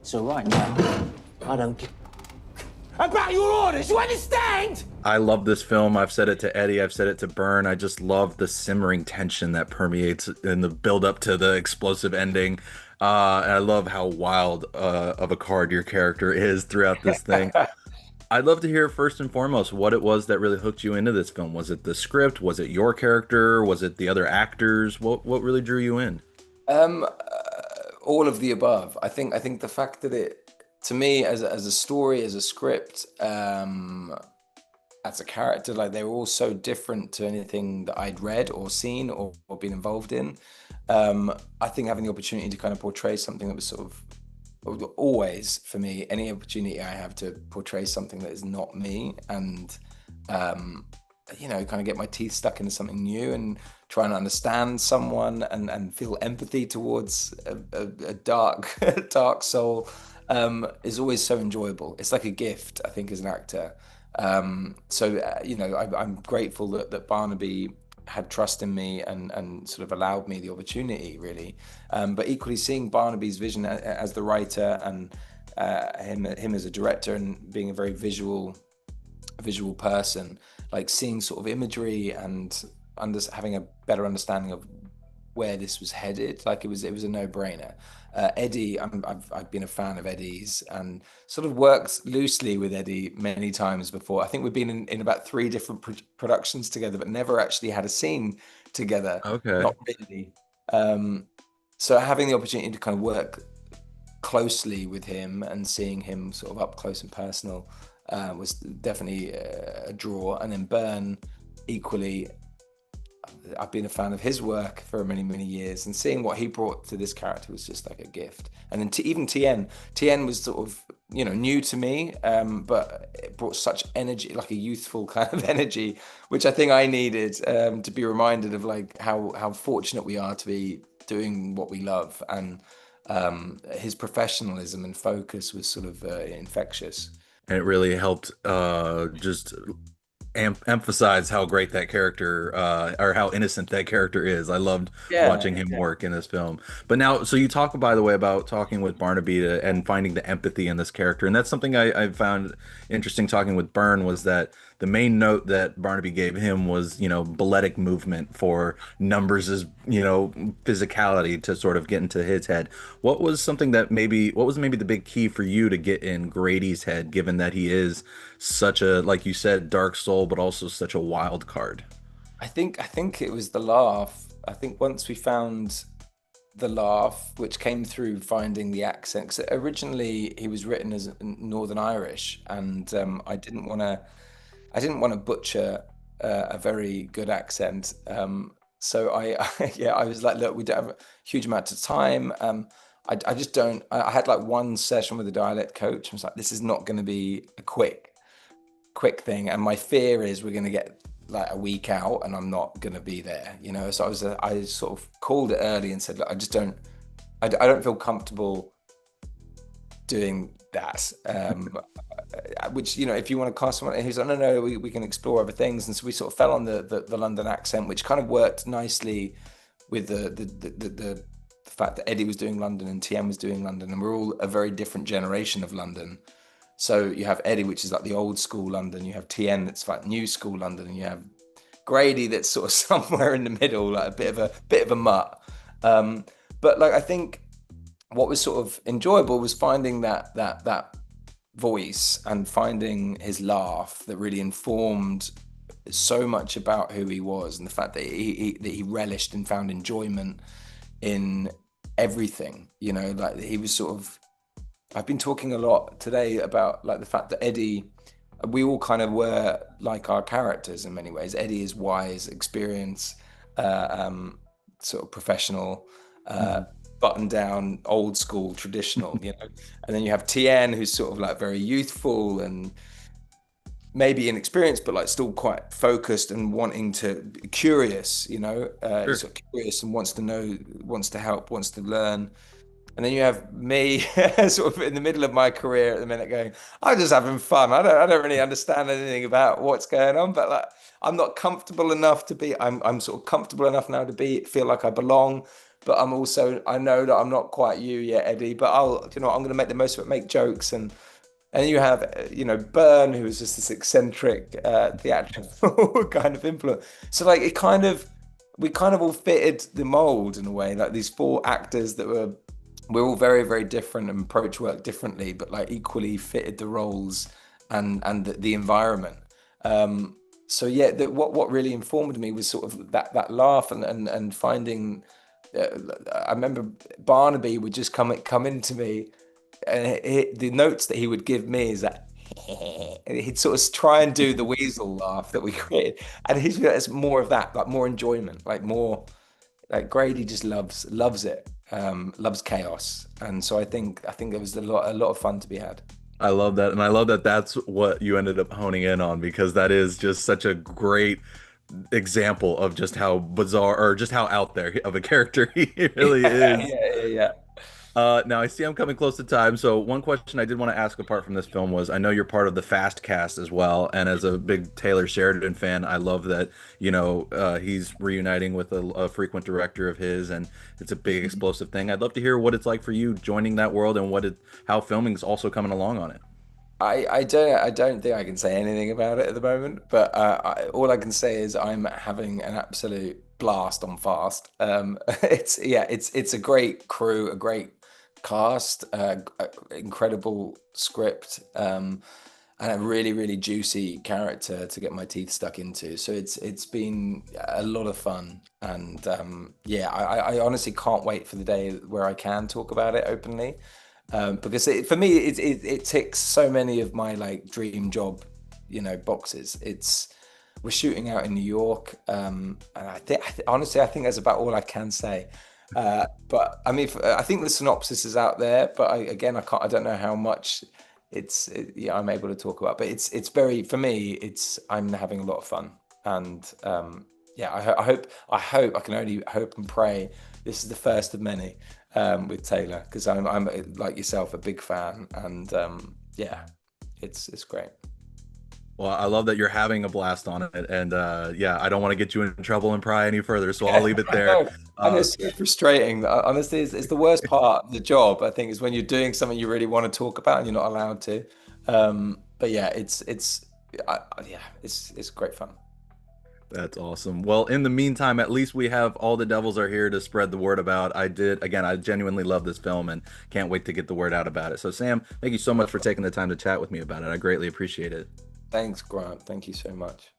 So right now, I don't give about your orders, you understand? I love this film. I've said it to Eddie, I've said it to Byrne. I just love the simmering tension that permeates in the build up to the explosive ending. And I love how wild of a card your character is throughout this thing. I'd love to hear first and foremost what it was that really hooked you into this film. Was it the script? Was it your character? Was it the other actors? What really drew you in? All of the above. I think the fact that it, to me, as a story, as a script, as a character, like they were all so different to anything that I'd read or seen or been involved in. I think having the opportunity to kind of portray something that was sort of always for me, any opportunity I have to portray something that is not me, and um, kind of get my teeth stuck into something new and try and understand someone and feel empathy towards a dark dark soul, is always so enjoyable. It's like a gift, I think, as an actor. I'm grateful that Barnaby had trust in me and sort of allowed me the opportunity, really. But equally, seeing Barnaby's vision as the writer, and him as a director, and being a very visual person, like seeing sort of imagery and having a better understanding of where this was headed, like it was a no-brainer. Eddie, I've been a fan of Eddie's and sort of worked loosely with Eddie many times before. I think we've been in about three different productions together, but never actually had a scene together. Okay. Not really. Um, so having the opportunity to kind of work closely with him and seeing him sort of up close and personal was definitely a draw. And then Byrne, equally, I've been a fan of his work for many, many years, and seeing what he brought to this character was just like a gift. And then even TN was sort of, new to me, but it brought such energy, like a youthful kind of energy, which I think I needed, to be reminded of like how fortunate we are to be doing what we love. And his professionalism and focus was sort of infectious. And it really helped just emphasize how great that character or how innocent that character is. I loved Yeah, watching him yeah. work in this film. But now, so you talk, by the way, about talking with Barnaby and finding the empathy in this character, and that's something I found interesting talking with Byrne was that the main note that Barnaby gave him was, balletic movement for numbers as, physicality to sort of get into his head. What was maybe the big key for you to get in Grady's head, given that he is such a, like you said, dark soul, but also such a wild card? I think it was the laugh. I think once we found the laugh, which came through finding the accent, because originally he was written as Northern Irish, and I didn't want to butcher a very good accent. So yeah, I was like, look, we don't have a huge amount of time. I just don't. I had like one session with a dialect coach. I was like, this is not going to be a quick thing, and my fear is we're going to get like a week out and I'm not going to be there, so I sort of called it early and said, look, I don't feel comfortable doing that, which, if you want to cast someone who's like, no, no, we can explore other things. And so we sort of fell on the London accent, which kind of worked nicely with the fact that Eddie was doing London and TM was doing London, and we're all a very different generation of London. So you have Eddie, which is like the old school London. You have TN, that's like new school London, and you have Grady, that's sort of somewhere in the middle, like a bit of a mutt. But like I think what was sort of enjoyable was finding that voice and finding his laugh that really informed so much about who he was, and the fact that he relished and found enjoyment in everything. Like he was sort of. I've been talking a lot today about like the fact that Eddie, we all kind of were like our characters in many ways. Eddie is wise, experienced, uh, um, sort of professional, uh, Mhm. button down, old school, traditional. And then you have TN, who's sort of like very youthful and maybe inexperienced, but like still quite focused and wanting to be curious. He's Sure. sort of curious and wants to know, wants to help, wants to learn. And then you have me sort of in the middle of my career at the minute going, I'm just having fun. I don't really understand anything about what's going on, but like I'm not comfortable enough to be, I'm sort of comfortable enough now to feel like I belong, but I'm also, I know that I'm not quite you yet, Eddie, but I'm going to make the most of it, make jokes. And you have, Byrne, who was just this eccentric theatrical kind of influence. So like we kind of all fitted the mold in a way, like these four actors that we're all very, very different and approach work differently, but like equally fitted the roles and the environment. So yeah, what really informed me was sort of that laugh and finding. I remember Barnaby would just come into me, and the notes that he would give me is that he'd sort of try and do the weasel laugh that we created, and it's more of that, like more enjoyment, like more like Grady just loves it, loves chaos, and so I think there was a lot of fun to be had. I love that, and I love that that's what you ended up honing in on, because that is just such a great example of just how bizarre or just how out there of a character he really is. Yeah. Now I see I'm coming close to time, so one question I did want to ask apart from this film was, I know you're part of the Fast cast as well, and as a big Taylor Sheridan fan, I love that he's reuniting with a frequent director of his, and it's a big explosive thing. I'd love to hear what it's like for you joining that world and how filming's also coming along on it. I don't think I can say anything about it at the moment, but all I can say is I'm having an absolute blast on Fast. It's a great crew, a great cast, incredible script, and a really, really juicy character to get my teeth stuck into. So it's been a lot of fun, and I honestly can't wait for the day where I can talk about it openly, because for me it ticks so many of my like dream job, boxes. We're shooting out in New York, and honestly I think that's about all I can say. But I mean, I think the synopsis is out there, but I don't know how much I'm able to talk about. But it's very, for me, I'm having a lot of fun, and I hope I can only hope and pray this is the first of many with Taylor, because I'm like yourself a big fan, and it's great. Well, I love that you're having a blast on it, and I don't want to get you in trouble and pry any further, so I'll leave it there. I know it's so frustrating. Honestly, it's the worst part of the job, I think, is when you're doing something you really want to talk about and you're not allowed to. But yeah, it's great fun. That's awesome. Well, in the meantime, at least we have All the Devils Are Here to spread the word about. I genuinely love this film and can't wait to get the word out about it. So Sam, thank you so much for taking the time to chat with me about it. I greatly appreciate it. Thanks, Grant. Thank you so much.